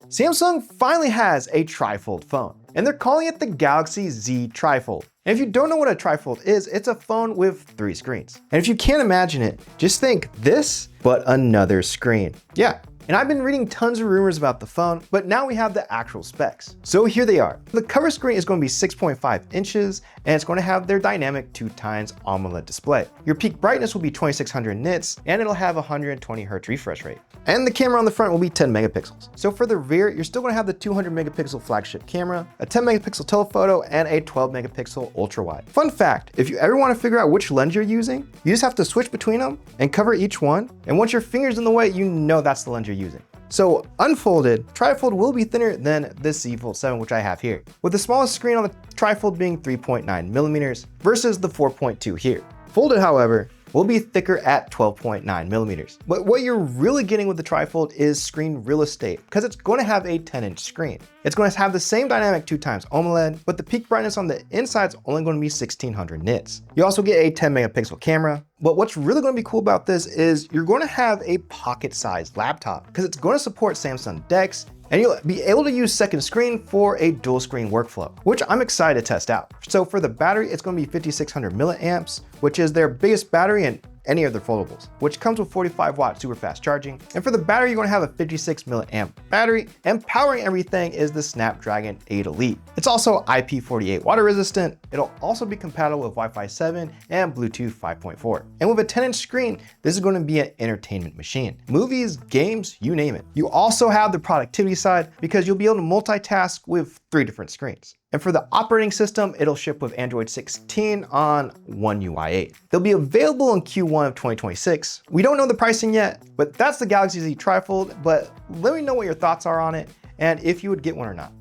Samsung finally has a trifold phone, and they're calling it the Galaxy Z Trifold. And if you don't know what a trifold is, it's a phone with 3 screens. And if you can't imagine it, just think this, but another screen. Yeah. And I've been reading tons of rumors about the phone, but now we have the actual specs. So here they are. The cover screen is going to be 6.5 inches, and it's going to have their dynamic 2x AMOLED display. Your peak brightness will be 2600 nits, and it'll have 120 Hz refresh rate. And the camera on the front will be 10 megapixels. So for the rear, you're still going to have the 200 megapixel flagship camera, a 10 megapixel telephoto, and a 12 megapixel ultra wide. Fun fact, if you ever want to figure out which lens you're using, you just have to switch between them and cover each one. And once your finger's in the way, you know that's the lens you're using. So unfolded, trifold will be thinner than this Z Fold 7, which I have here, with the smallest screen on the trifold being 3.9 millimeters versus the 4.2 here. Folded, however, will be thicker at 12.9 millimeters. But what you're really getting with the trifold is screen real estate, because it's going to have a 10-inch screen. It's going to have the same dynamic 2x AMOLED, but the peak brightness on the inside is only going to be 1600 nits. You also get a 10 megapixel camera. But what's really going to be cool about this is you're going to have a pocket-sized laptop, because it's going to support Samsung DeX, and you'll be able to use second screen for a dual screen workflow, which I'm excited to test out. So for the battery, it's going to be 5600 milliamps, which is their biggest battery in any of their foldables, which comes with 45-watt super fast charging. And for the battery, you're going to have a 56 milliamp battery, and powering everything is the Snapdragon 8 Elite. It's also IP48 water resistant. It'll also be compatible with Wi-Fi 7 and Bluetooth 5.4. And with a 10-inch screen, this is going to be an entertainment machine. Movies, games, you name it. You also have the productivity side, because you'll be able to multitask with 3 different screens. And for the operating system, it'll ship with Android 16 on One UI 8. They'll be available in Q1 of 2026. We don't know the pricing yet, but that's the Galaxy Z Trifold. But let me know what your thoughts are on it, and if you would get one or not.